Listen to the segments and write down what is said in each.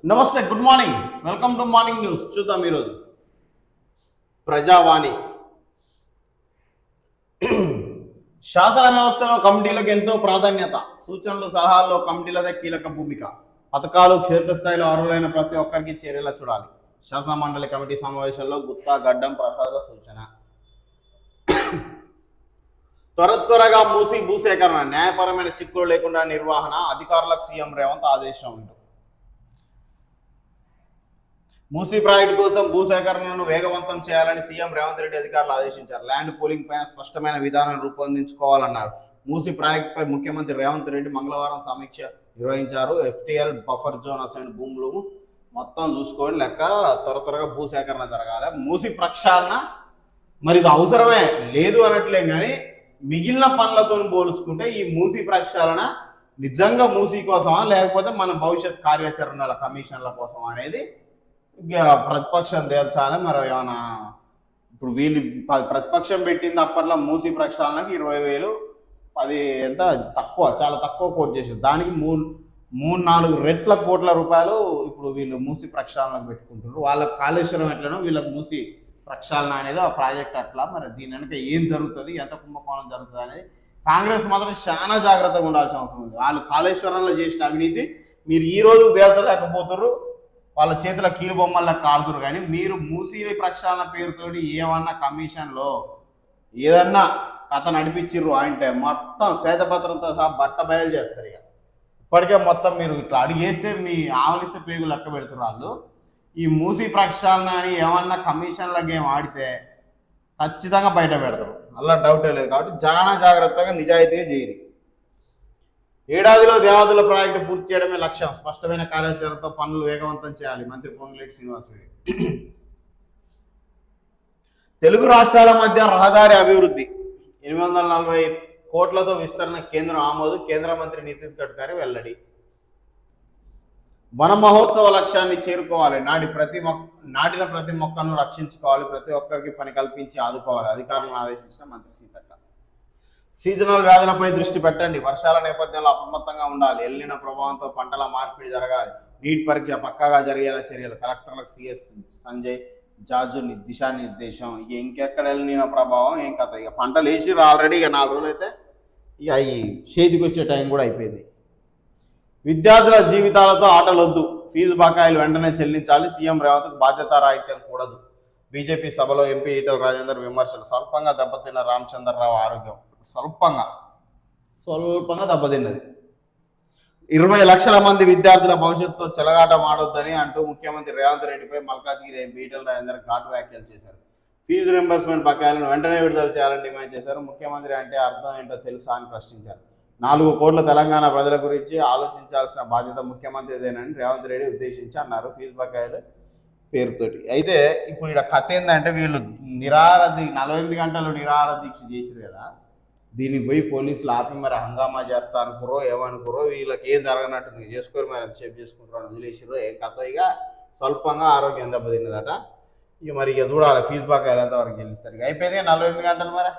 నమస్తే, good morning, welcome to morning news. చూద్దాం ఈరోజు ప్రజావాణి. శాసన వ్యవస్థలో కమిటీలకు ఎంతో ప్రాధాన్యత. సూచనలు సలహాల్లో కమిటీలదే కీలక భూమిక. పథకాలు క్షేత్రస్థాయిలో అర్హులైన ప్రతి ఒక్కరికి చేరేలా చూడాలి. శాసన మండలి కమిటీ సమావేశంలో గుత్తా గడ్డం ప్రసాద సూచన. త్వరగా మూసి భూసేకరణ, న్యాయపరమైన చిక్కులు లేకుండా నిర్వహణ, అధికారులకు సీఎం రేవంత్ ఆదేశం. మూసీ ప్రాజెక్టు కోసం భూసేకరణను వేగవంతం చేయాలని సీఎం రేవంత్ రెడ్డి అధికారులు ఆదేశించారు. ల్యాండ్ పూలింగ్ పైన స్పష్టమైన విధానం రూపొందించుకోవాలన్నారు. మూసీ ప్రాజెక్టుపై ముఖ్యమంత్రి రేవంత్ రెడ్డి మంగళవారం సమీక్ష నిర్వహించారు. FTL బఫర్ జోన్ అసైన్ భూములు మొత్తం చూసుకొని లెక్క త్వరగా భూసేకరణ జరగాలి. మూసీ ప్రక్షాళన మరి ఇది అవసరమే లేదు అనట్లేం, కానీ మిగిలిన పనులతో పోల్చుకుంటే ఈ మూసీ ప్రక్షాళన నిజంగా మూసీ కోసమా లేకపోతే మన భవిష్యత్ కార్యాచరణల కమిషన్ల కోసం అనేది ప్రతిపక్షం తేల్చాలి. మరి ఏమైనా ఇప్పుడు వీళ్ళు ప్రతిపక్షం పెట్టింది అప్పట్లో మూసీ ప్రక్షాళనకి 20,000 10 ఎంత తక్కువ, చాలా తక్కువ కోట్ చేశారు. దానికి 3-4 రెట్ల కోట్ల రూపాయలు ఇప్పుడు వీళ్ళు మూసీ ప్రక్షాళనకు పెట్టుకుంటున్నారు. వాళ్ళకి కాళేశ్వరం ఎట్లనో వీళ్ళకి మూసీ ప్రక్షాళన అనేది ఆ ప్రాజెక్ట్ అట్లా. మరి దీని వెనక ఏం జరుగుతుంది, ఎంత కుంభకోణం జరుగుతుంది అనేది కాంగ్రెస్ మాత్రం చాలా జాగ్రత్తగా ఉండాల్సిన అవసరం ఉంది. వాళ్ళు కాళేశ్వరంలో చేసిన అవినీతి మీరు ఈ రోజు తేల్చలేకపోతున్నారు, వాళ్ళ చేతుల కీలు బొమ్మల్లా కాడుతురు. కానీ మీరు మూసీ ప్రక్షాళన పేరుతోటి ఏమన్నా కమిషన్లో ఏదన్నా కథ నడిపించిర్రు అంటే మొత్తం శ్వేతపత్రంతో సహా బట్ట బయలు చేస్తారు. ఇక ఇప్పటికే మొత్తం మీరు ఇట్లా అడిగేస్తే మీ ఆవలిస్తే పేగు లెక్క పెడుతున్నారు వాళ్ళు. ఈ మూసీ ప్రక్షాళన అని ఏమన్నా కమిషన్ల గేమ్ ఆడితే ఖచ్చితంగా బయట పెడతారు, అలా డౌటే లేదు. కాబట్టి చాలా జాగ్రత్తగా నిజాయితీగా చేయాలి. ఏడాదిలో దేవాదుల ప్రాజెక్టు పూర్తి చేయడమే లక్ష్యం. స్పష్టమైన కార్యాచరణతో పనులు వేగవంతం చేయాలి. మంత్రి పొంగులేటి శ్రీనివాసరెడ్డి. తెలుగు రాష్ట్రాల మధ్య రహదారి అభివృద్ధి 840 కోట్లతో విస్తరణ కేంద్రం ఆమోదు. కేంద్ర మంత్రి నితిన్ గడ్కరీ వెల్లడి. వన మహోత్సవ లక్ష్యాన్ని చేరుకోవాలి. నాటిన ప్రతి మొక్కను రక్షించుకోవాలి. ప్రతి ఒక్కరికి పని కల్పించి ఆదుకోవాలి. అధికారులను ఆదేశించిన మంత్రి సీతక్క. సీజనల్ వ్యాధులపై దృష్టి పెట్టండి. వర్షాల నేపథ్యంలో అప్రమత్తంగా ఉండాలి. ఎల్నినో ప్రభావంతో పంటల మార్పిడి జరగాలి. నీట్ పరీక్ష పక్కాగా జరిగేలా చర్యలు. కలెక్టర్లకు CS సంజయ్ జాజు దిశానిర్దేశం. ఇక ఇంకెక్కడ ఎల్నినో ప్రభావం ఏం కథ. ఇక పంటలు వేసిర్రు ఆల్రెడీ. ఇక 4 రోజులు అయితే ఇక అవి చేతికి వచ్చే టైం కూడా అయిపోయింది. విద్యార్థుల జీవితాలతో ఆటలొద్దు. ఫీజు బకాయిలు వెంటనే చెల్లించాలి. సీఎం రేవంత్కు బాధ్యతారాహిత్యం కూడదు. బీజేపీ సభలో ఎంపీ ఈటెల రాజేందర్ విమర్శలు. స్వల్పంగా దెబ్బతిన్న రామచంద్రరావు ఆరోగ్యం స్వల్పంగా దెబ్బతిన్నది. 20 లక్షల మంది విద్యార్థుల భవిష్యత్తుతో చెలగాటం ఆడొద్దని అంటూ ముఖ్యమంత్రి రేవంత్ రెడ్డిపై మల్కాజ్గిరి ఎంపీ ఈటెల రాజేందర్ ఘాటు వ్యాఖ్యలు చేశారు. ఫీజు రింబర్స్మెంట్ బకాయిలను వెంటనే విడుదల చేయాలని డిమాండ్ చేశారు. ముఖ్యమంత్రి అంటే అర్థం ఏంటో తెలుసా అని ప్రశ్నించారు. 4 కోట్ల తెలంగాణ ప్రజల గురించి ఆలోచించాల్సిన బాధ్యత ముఖ్యమంత్రిదేనని రేవంత్ రెడ్డి ఉద్దేశించి అన్నారు. ఫీజు బకాయిలు పేరుతోటి. అయితే ఇప్పుడు ఇక్కడ కథ ఏంటంటే వీళ్ళు 48 గంటలు నిరాహార దీక్ష చేసిరు కదా, దీనికి పోయి పోలీసులు ఆపి మరి హంగామా చేస్తా అనుకురో ఏమనుకురో, వీళ్ళకి ఏం జరగనట్టు చేసుకోరు, మరి ఎంతసేపు చేసుకుంటారో వదిలేసిరో ఏం కథ. ఇక స్వల్పంగా ఆరోగ్యం దెబ్బతిన్నదట. ఇక మరి ఇక చూడాలి ఫీజు బకాయిలు ఎంతవరకు చెల్లిస్తారు. ఇక అయిపోయింది 48 గంటలు మరి.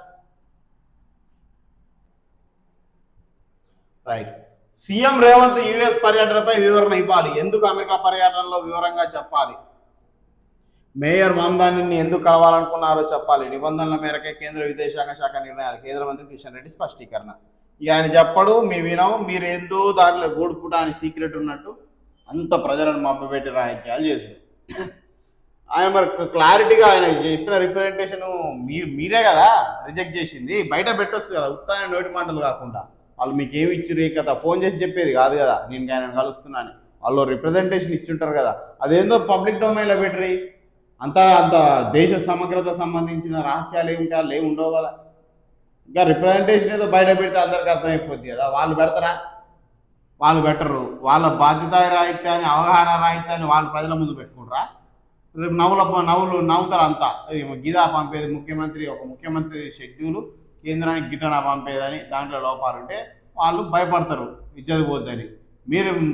రైట్. సీఎం రేవంత్ US పర్యటనపై వివరణ ఇవ్వాలి. ఎందుకు అమెరికా పర్యటనలో వివరంగా చెప్పాలి. మేయర్ మమదానిని ఎందుకు కలవాలనుకున్నారో చెప్పాలి. నిబంధనల మేరకే కేంద్ర విదేశాంగ శాఖ నిర్ణయాలు. కేంద్ర మంత్రి కిషన్ రెడ్డి స్పష్టీకరణ. ఇక ఆయన చెప్పడు, వినము, మీరు ఏందో దాంట్లో గూడుపుట అని సీక్రెట్ ఉన్నట్టు అంత ప్రజలను మభ్యపెట్టి రాజకీయాలు చేసాడు ఆయన. మరి క్లారిటీగా ఆయన చెప్పిన రిప్రజెంటేషన్ మీరే కదా రిజెక్ట్ చేసింది. బయట పెట్టొచ్చు కదా, ఉత్తానే నోటి మాటలు కాకుండా. వాళ్ళు మీకు ఏమి ఇచ్చిర్రు ఈ కథ ఫోన్ చేసి చెప్పేది కాదు కదా, నేను ఆయన కలుస్తున్నాను. వాళ్ళు రిప్రజెంటేషన్ ఇచ్చుంటారు కదా, అదేందో పబ్లిక్ డొమైన్లో పెట్టరి. అంత దేశ సమగ్రత సంబంధించిన రహస్యాలు ఏమిటి, వాళ్ళు ఏమి ఉండవు కదా. ఇంకా రిప్రజెంటేషన్ ఏదో బయట పెడితే అందరికీ అర్థమైపోద్ది కదా. వాళ్ళు పెడతారా? వాళ్ళు పెట్టరు. వాళ్ళ బాధ్యత రాహిత్యాన్ని, అవగాహన రాహిత్యాన్ని వాళ్ళు ప్రజల ముందు పెట్టుకుంటారా? రేపు నవ్వుతారు అంతా. గిదా పంపేది ముఖ్యమంత్రి, ఒక ముఖ్యమంత్రి షెడ్యూలు కేంద్రానికి గిట్టనా పంపేదని దాంట్లో లోపాలుంటే వాళ్ళు భయపడతారు ఇజ్జత్ పోద్దని.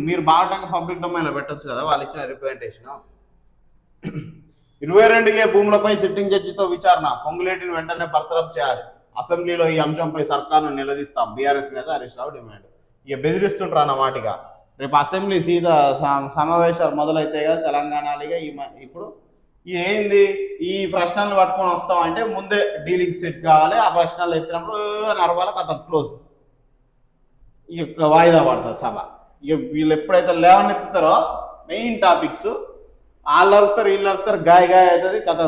మీరు బాగటంగా పబ్లిక్ డొమైన్లో పెట్టచ్చు కదా వాళ్ళు ఇచ్చిన రిప్రజెంటేషన్. 22A భూములపై సిట్టింగ్ జడ్జితో విచారణ. పొంగులేటిని వెంటనే బర్తరఫ్ చేయాలి. అసెంబ్లీలో ఈ అంశంపై సర్కారును నిలదీస్తాం. బీఆర్ఎస్ నేత హరీష్ రావు డిమాండ్. ఇక బెదిరిస్తుంటారు అన్నమాటిగా. రేపు అసెంబ్లీ సమావేశాలు మొదలైతాయి కదా తెలంగాణలో. ఇప్పుడు ఏంది ఈ ప్రశ్నలు పట్టుకొని వస్తాం అంటే ముందే డీలింగ్ సెట్ కావాలి. ఆ ప్రశ్నలు ఎత్తినప్పుడు నరవాల కథ క్లోజ్, ఇక వాయిదా పడుతుంది సభ. ఇక వీళ్ళు ఎప్పుడైతే లేవనెత్తుతారో మెయిన్ టాపిక్స్ వాళ్ళు అరుస్తారు, వీళ్ళు అరుస్తారు, గాయ అవుతుంది కథ.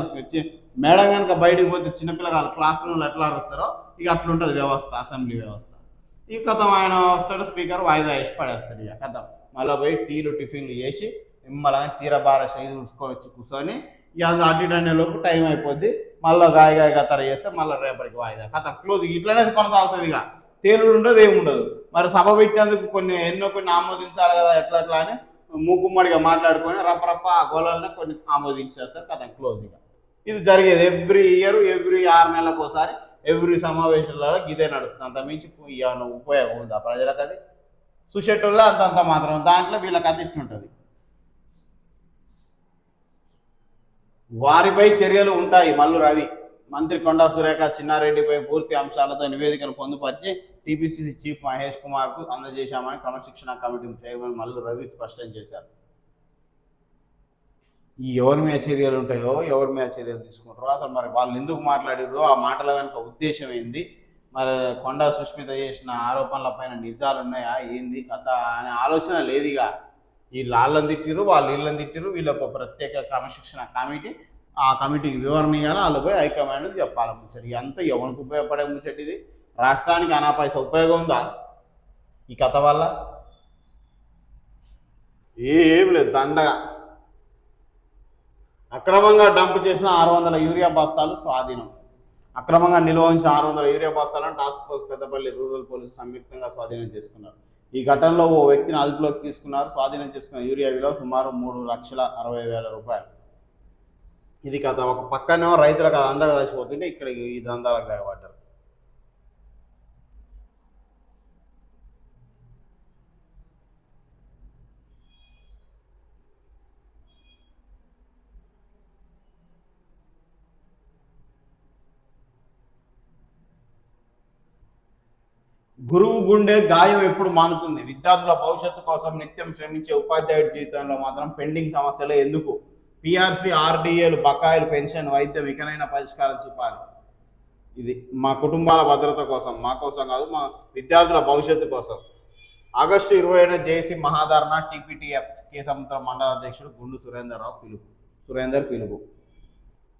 మేడం కనుక బయటకు పోతే చిన్నపిల్లగాళ్ళు క్లాస్ రూమ్లో ఎట్లా అరుస్తారో ఇక అట్లుంటుంది వ్యవస్థ, అసెంబ్లీ వ్యవస్థ. ఈ కథం ఆయన వస్తాడు, స్పీకర్ వాయిదా వేసి పడేస్తాడు. ఇక కథం మళ్ళీ పోయి టీలు టిఫిన్లు చేసి నిమ్మలంగా తీరబార చేయి చూసుకొని వచ్చి కూర్చొని ఇక అటు ఇటు అనేలోపు టైం అయిపోద్ది. మళ్ళీ గాయ కథర చేస్తే మళ్ళీ రేపటికి వాయిదా కథ క్లోజ్. ఇట్లనే కొనసాగుతుంది. ఇక తేలుడు ఉండదు, ఏముండదు. మరి సభ పెట్టేందుకు కొన్ని ఆమోదించాలి కదా, ఎట్లా ఎట్లా అని మూకుమ్మడిగా మాట్లాడుకొని రప్పరప్ప ఆ గోళాలనే కొన్ని ఆమోదించేస్తారు. కథ క్లోజ్. ఇక ఇది జరిగేది ఎవ్రీ ఇయర్, ఎవ్రీ 6 నెలలకు ఒకసారి, ఎవ్రీ సమావేశాలలో ఇదే నడుస్తుంది. అంత మించి ఉపయోగం ఉందా ప్రజలకు? అది సుషెట్టుల్లో అంతంత మాత్రం, దాంట్లో వీళ్ళకి అది ఇట్లుంటుంది. వారిపై చర్యలు ఉంటాయి. మల్లు రవి మంత్రి కొండా సురేఖ చిన్నారెడ్డిపై పూర్తి అంశాలతో నివేదికను పొందుపరిచి టీపీసీసీ చీఫ్ మహేష్ కుమార్కు అందజేశామని క్రమశిక్షణ కమిటీ చైర్మన్ మల్లు రవి స్పష్టం చేశారు. ఈ ఎవరి మీద చర్యలు ఉంటాయో, ఎవరి మీద చర్యలు తీసుకుంటారో, అసలు మరి వాళ్ళు ఎందుకు మాట్లాడారో, ఆ మాటల వెనుక ఉద్దేశం ఏంది, మరి కొండా సుష్మిత చేసిన ఆరోపణల పైన నిజాలు ఉన్నాయా, ఏంది కథ అనే ఆలోచన లేదుగా. వీళ్ళు వాళ్ళని తిట్టిరు, వాళ్ళు వీళ్ళని తిట్టిరు. వీళ్ళకు ఒక ప్రత్యేక క్రమశిక్షణ కమిటీ, ఆ కమిటీకి వివరణ ఇవ్వాలి, వాళ్ళు పోయి హైకమాండ్కి చెప్పాలి ముచ్చట. అంతా ఎవరికి ఉపయోగపడే ముచ్చట ఇది? రాష్ట్రానికి అనాపైసా ఉపయోగం ఉందా ఈ కథ వల్ల? ఏం లేదు, దండగా. అక్రమంగా డంప్ చేసిన 600 యూరియా బస్తాలు స్వాధీనం. అక్రమంగా నిల్వ ఉంచిన 600 యూరియా బస్తాలను task force Peddapalli rural police సంయుక్తంగా స్వాధీనం చేసుకున్నారు. ఈ ఘటనలో ఓ వ్యక్తిని అదుపులోకి తీసుకున్నారు. స్వాధీనం చేసుకున్న యూరియా విలువ సుమారు 3,60,000 రూపాయలు. ఇది కథ. ఒక పక్కనేమో రైతులకు అందాక దచ్చిపోతుంటే ఇక్కడ ఈ దందాలకు దిగబడ్డారు. గురువు గుండె గాయం ఎప్పుడు మానుతుంది? విద్యార్థుల భవిష్యత్తు కోసం నిత్యం శ్రమించే ఉపాధ్యాయుడి జీవితంలో మాత్రం పెండింగ్ సమస్యలే ఎందుకు? పిఆర్సీ, ఆర్డీఏలు, బకాయిలు, పెన్షన్, వైద్యం ఇకనైనా పరిష్కారం చూపాలి. ఇది మా కుటుంబాల భద్రత కోసం, మా కోసం కాదు, మా విద్యార్థుల భవిష్యత్తు కోసం. ఆగస్టు 20న జేసీ మహాధరణ, టీపీటీఎఫ్ కేసముద్ర మండల అధ్యక్షుడు గుండు సురేందర్ పిలుపు.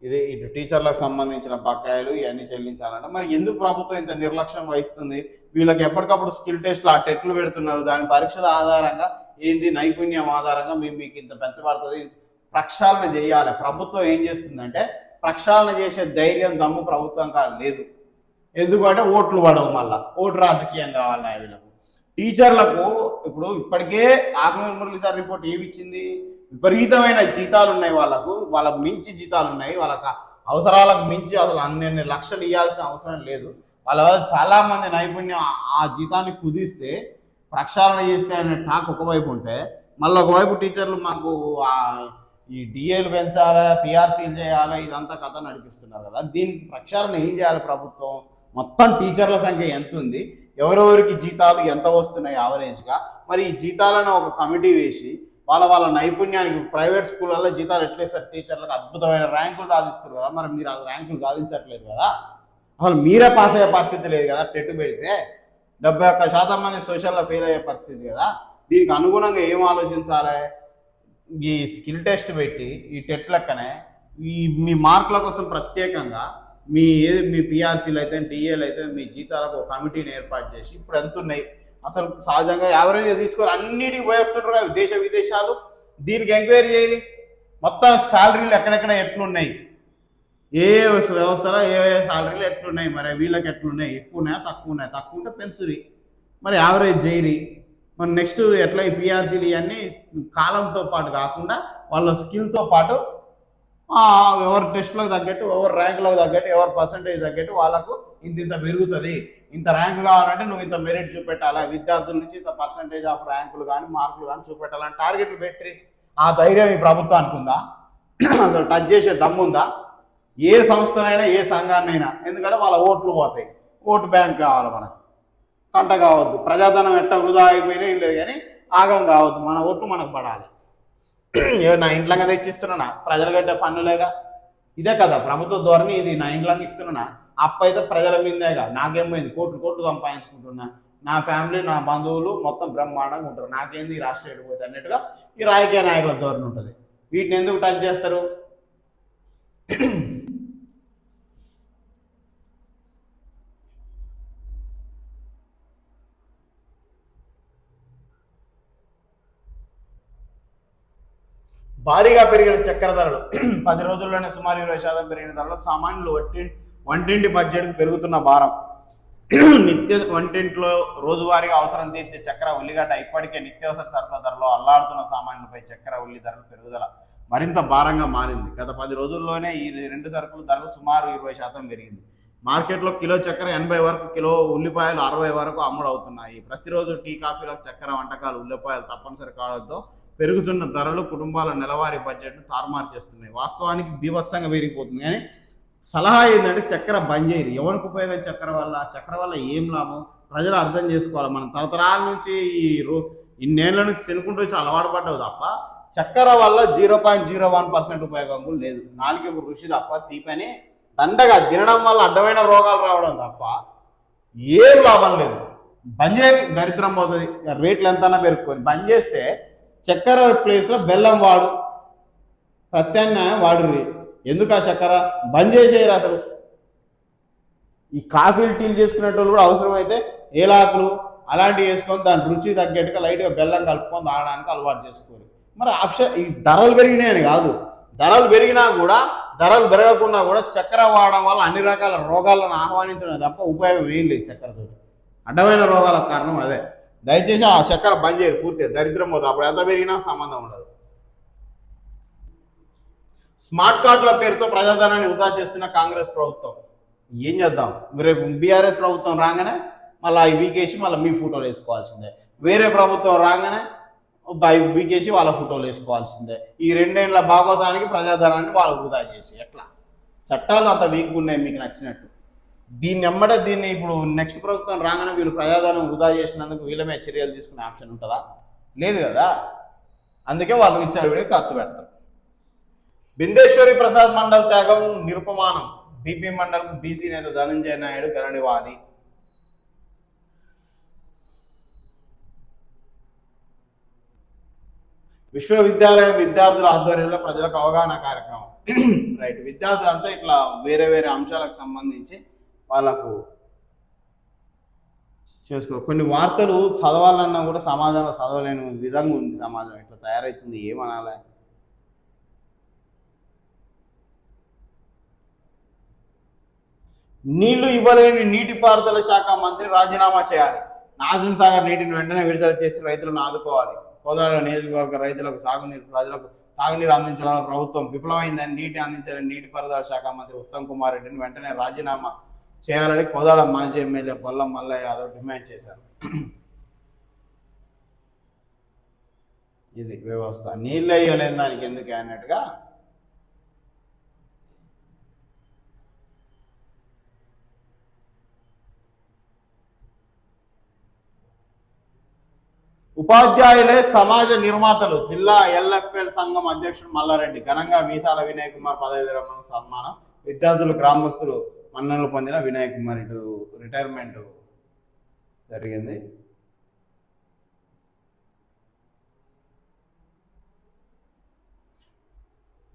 ఇది ఇటు టీచర్లకు సంబంధించిన బకాయిలు ఇవన్నీ చెల్లించాలంటే మరి ఎందుకు ప్రభుత్వం ఇంత నిర్లక్ష్యం వహిస్తుంది? వీళ్ళకి ఎప్పటికప్పుడు స్కిల్ టెస్ట్లు, ఆ టెట్లు పెడుతున్నారు. దాని పరీక్షల ఆధారంగా ఏంది, నైపుణ్యం ఆధారంగా మీకు ఇంత పెంచబడుతుంది. ప్రక్షాళన చేయాలి. ప్రభుత్వం ఏం చేస్తుందంటే ప్రక్షాళన చేసే ధైర్యం, దమ్ము ప్రభుత్వం లేదు. ఎందుకంటే ఓట్లు పడవు, మళ్ళా ఓటు రాజకీయం కావాలి వీళ్ళకు. టీచర్లకు ఇప్పుడు ఇప్పటికే ఆకునూరు మురళీసారి రిపోర్ట్ ఏమి ఇచ్చింది? విపరీతమైన జీతాలు ఉన్నాయి వాళ్ళకు మించి జీతాలు ఉన్నాయి. వాళ్ళకి అవసరాలకు మించి అసలు అన్ని లక్షలు ఇవ్వాల్సిన అవసరం లేదు. వాళ్ళ వల్ల చాలామంది నైపుణ్యం ఆ జీతాన్ని కుదిస్తే ప్రక్షాళన చేస్తే అనే టాక్ ఒకవైపు ఉంటే, మళ్ళీ ఒకవైపు టీచర్లు మాకు ఈ డిఏలు పెంచాలి, పిఆర్సీలు చేయాలి, ఇదంతా కథ నడిపిస్తున్నారు కదా. దీనికి ప్రక్షాళన ఏం చేయాలి ప్రభుత్వం? మొత్తం టీచర్ల సంఖ్య ఎంత ఉంది, ఎవరెవరికి జీతాలు ఎంత వస్తున్నాయి యావరేజ్గా, మరి ఈ జీతాలను ఒక కమిటీ వేసి వాళ్ళ నైపుణ్యానికి ప్రైవేట్ స్కూళ్ళల్లో జీతాలు ఎట్లేస్తారు టీచర్లకు అద్భుతమైన ర్యాంకులు సాధిస్తారు కదా. మరి మీరు ఆ ర్యాంకులు సాధించట్లేదు కదా, అసలు మీరే పాస్ అయ్యే పరిస్థితి లేదు కదా. టెట్ పెడితే 71% మంది సోషల్లో ఫెయిల్ అయ్యే పరిస్థితి కదా. దీనికి అనుగుణంగా ఏం ఆలోచించాలి? ఈ స్కిల్ టెస్ట్ పెట్టి ఈ టెట్ లెక్కనే మీ మార్కుల కోసం ప్రత్యేకంగా మీ పిఆర్సీలు అయితే, డిఏలు అయితే మీ జీతాలకు ఒక కమిటీని ఏర్పాటు చేసి ఇప్పుడు ఎంత ఉన్నాయి అసలు సహజంగా యావరేజ్గా తీసుకొని అన్నిటికీ పోయేస్తుంటారు కదా దేశ విదేశాలు. దీనికి ఎంక్వైరీ చేయాలి. మొత్తం శాలరీలు ఎక్కడెక్కడ ఎట్లున్నాయి, ఏ వ్యవస్థలో ఏ శాలరీలు ఎట్లున్నాయి, మరి వీళ్ళకి ఎట్లున్నాయి, ఎక్కువ ఉన్నాయా తక్కువ ఉన్నాయా, తక్కువ ఉంటే పెంచురి, మరి యావరేజ్ చేయరి. మరి నెక్స్ట్ ఎట్లా ఈ పిఆర్సీలు ఇవన్నీ కాలంతో పాటు కాకుండా వాళ్ళ స్కిల్తో పాటు ఎవరి టెస్ట్లకు తగ్గట్టు, ఎవరి ర్యాంకులకు తగ్గట్టు, ఎవరి పర్సంటేజ్ తగ్గట్టు వాళ్ళకు ఇంత పెరుగుతుంది. ఇంత ర్యాంకు కావాలంటే నువ్వు ఇంత మెరిట్ చూపెట్టాలా, విద్యార్థుల నుంచి ఇంత పర్సంటేజ్ ఆఫ్ ర్యాంకులు కానీ మార్కులు కానీ చూపెట్టాలని టార్గెట్లు పెట్టి ఆ ధైర్యం ఈ ప్రభుత్వానికి ఉందా? అసలు టచ్ చేసే దమ్ముందా ఏ సంస్థనైనా, ఏ సంఘాన్నైనా? ఎందుకంటే వాళ్ళ ఓట్లు పోతాయి, ఓటు బ్యాంక్ కావాలి మనకు, కంట కావద్దు. ప్రజాధనం ఎట్ట వృధా అయిపోయినా ఏం లేదు, కానీ ఆగం కావద్దు, మన ఓట్లు మనకు పడాలి. నా ఇంట్లోగా తెచ్చిస్తున్నా, ప్రజలు కట్టే పన్నులేగా, ఇదే కదా ప్రభుత్వ ధోరణి, ఇది నా ఇంట్లోకి ఇస్తున్నా, అప్పు అయితే ప్రజల మీదేగా, నాకేమైంది, కోట్లు కోట్లు సంపాదించుకుంటున్నా, నా ఫ్యామిలీ నా బంధువులు మొత్తం బ్రహ్మాండంగా ఉంటారు, నాకేంది ఈ రాష్ట్రం ఎడిపోతుంది అన్నట్టుగా ఈ రాజకీయ నాయకుల ధోరణి ఉంటుంది. వీటిని ఎందుకు టచ్ చేస్తారు? భారీగా పెరిగిన చక్కెర ధరలు 10 రోజుల్లోనే సుమారు 20% పెరిగిన ధరలు సామాన్యులు వంటింటి బడ్జెట్కు పెరుగుతున్న భారం. వంటింట్లో రోజువారీగా అవసరం తీర్చే చక్కెర, ఉల్లిగడ్డ ఇప్పటికే నిత్యావసర సరఫరా ధరలో అల్లాడుతున్న సామాన్యులపై చక్కెర, ఉల్లి ధరల పెరుగుదల మరింత భారంగా మారింది. గత 10 రోజుల్లోనే ఈ రెండు సరుకుల ధరలు సుమారు 20% పెరిగింది. మార్కెట్లో కిలో చక్కెర 80 వరకు, కిలో ఉల్లిపాయలు 60 వరకు అమ్ముడవుతున్నాయి. ప్రతిరోజు టీ, కాఫీలకు చక్కెర, వంటకాలు, ఉల్లిపాయలు తప్పనిసరి కావడంతో పెరుగుతున్న ధరలు కుటుంబాల నెలవారీ బడ్జెట్ను తారుమారు చేస్తున్నాయి. వాస్తవానికి బీభత్సంగా పెరిగిపోతుంది. కానీ సలహా ఏంటంటే చక్కెర బంద్ చేయరు. ఎవరికి ఉపయోగం చక్కెర వల్ల ఏం లాభం ప్రజలు అర్థం చేసుకోవాలి. మనం తరతరాల నుంచి ఇన్నేళ్ల నుంచి తినుకుంటూ వచ్చి అలవాటు పడ్డవు తప్ప చక్కెర వల్ల 0.01% ఉపయోగం కూడా లేదు. నాలుగు రుచి తప్ప, తీపని దండగా తినడం వల్ల అడ్డమైన రోగాలు రావడం తప్ప ఏం లాభం లేదు. బంద్ చేయరు, దరిద్రం పోతుంది. రేట్లు ఎంతైనా పెరుక్కొని బంద్ చేస్తే చక్కెర ప్లేస్లో బెల్లం వాడు, ప్రత్యామ్నాయం వాడుర్రి. ఎందుకు ఆ చక్కెర బంద్ చేసేయరు అసలు. ఈ కాఫీలు టీలు చేసుకునేటోళ్ళు కూడా అవసరమైతే ఏలాకులు అలాంటివి వేసుకొని దాని రుచి తగ్గట్టుగా లైట్గా బెల్లం కలుపుకొని తాగడానికి అలవాటు చేసుకోరు. మరి ఆప్షన్ ఈ ధరలు పెరిగినాయని కాదు, ధరలు పెరిగినా కూడా, ధరలు పెరగకుండా కూడా చక్కెర వాడడం వల్ల అన్ని రకాల రోగాలను ఆహ్వానించడం తప్ప ఉపయోగం ఏం లేదు. చక్కెరతో అడ్డమైన రోగాలకు కారణం అదే. దయచేసి ఆ చక్కెర బంద్ చేయరు, పూర్తిగా దరిద్రం పోతుంది. అప్పుడు ఎంత పెరిగినా సంబంధం ఉండదు. స్మార్ట్ కార్డుల పేరుతో ప్రజాధనాన్ని వృధా చేస్తున్న కాంగ్రెస్ ప్రభుత్వం ఏం చేద్దాం? రేపు బీఆర్ఎస్ ప్రభుత్వం రాగానే మళ్ళీ వీకేసి మళ్ళీ మీ ఫోటోలు వేసుకోవాల్సిందే, వేరే ప్రభుత్వం రాగానే వీకేసి వాళ్ళ ఫోటోలు వేసుకోవాల్సిందే. ఈ 2 ఏళ్ల భాగవతానికి ప్రజాధనాన్ని వాళ్ళు వృధా చేసి ఎట్లా? చట్టాలు అంత వీక్గా ఉన్నాయి మీకు నచ్చినట్టు. దీన్ని ఇప్పుడు నెక్స్ట్ ప్రభుత్వం రాగానే వీళ్ళు ప్రజాధనం వృధా చేసినందుకు వీళ్ళ మీద చర్యలు తీసుకునే ఆప్షన్ ఉంటుందా? లేదు కదా. అందుకే వాళ్ళు ఇచ్చిన వీడియో ఖర్చు పెడతారు. బిందేశ్వరి ప్రసాద్ మండల్ త్యాగం నిరుపమానం. బీపీ మండల్కు బీసీ నేత ధనంజయ నాయుడు గరణివాలి. విశ్వవిద్యాలయ విద్యార్థుల ఆధ్వర్యంలో ప్రజలకు అవగాహన కార్యక్రమం. రైట్, విద్యార్థులంతా ఇట్లా వేరే వేరే అంశాలకు సంబంధించి వాళ్ళకు చేసుకో. కొన్ని వార్తలు చదవాలన్నా కూడా సమాజంలో చదవలేని విధంగా ఉంది. సమాజం ఇట్లా తయారవుతుంది, ఏమనాలి? నీళ్లు ఇవ్వలేని నీటిపారుదల శాఖ మంత్రి రాజీనామా చేయాలి. నాగార్జున సాగర్ నీటిని వెంటనే విడుదల చేసి రైతులను ఆదుకోవాలి. కోదాడ నియోజకవర్గ రైతులకు ప్రజలకు తాగునీరు అందించడంలో ప్రభుత్వం విఫలమైందని నీటి అందించిన నీటిపారుదల శాఖ మంత్రి ఉత్తమ్ కుమార్ రెడ్డిని వెంటనే రాజీనామా చేయాలని కోదాడ మాజీ ఎమ్మెల్యే బొల్లం మల్లయ్య యాదవ్ డిమాండ్ చేశారు. ఇది వ్యవస్థ. నీళ్ళు వేయలేని దానికి ఎందుకు అన్నట్టుగా ఉపాధ్యాయులే సమాజ నిర్మాతలు. జిల్లా ఎల్ఎఫ్ఎల్ సంఘం అధ్యక్షుడు మల్లారెడ్డి ఘనంగా మీసాల వినయ్ కుమార్ పదవి విరమణ సన్మానం. విద్యార్థులు, గ్రామస్తులు మన్ననలు పొందిన వినయ్ కుమార్ ఇటు రిటైర్మెంట్ జరిగింది.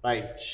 రైట్.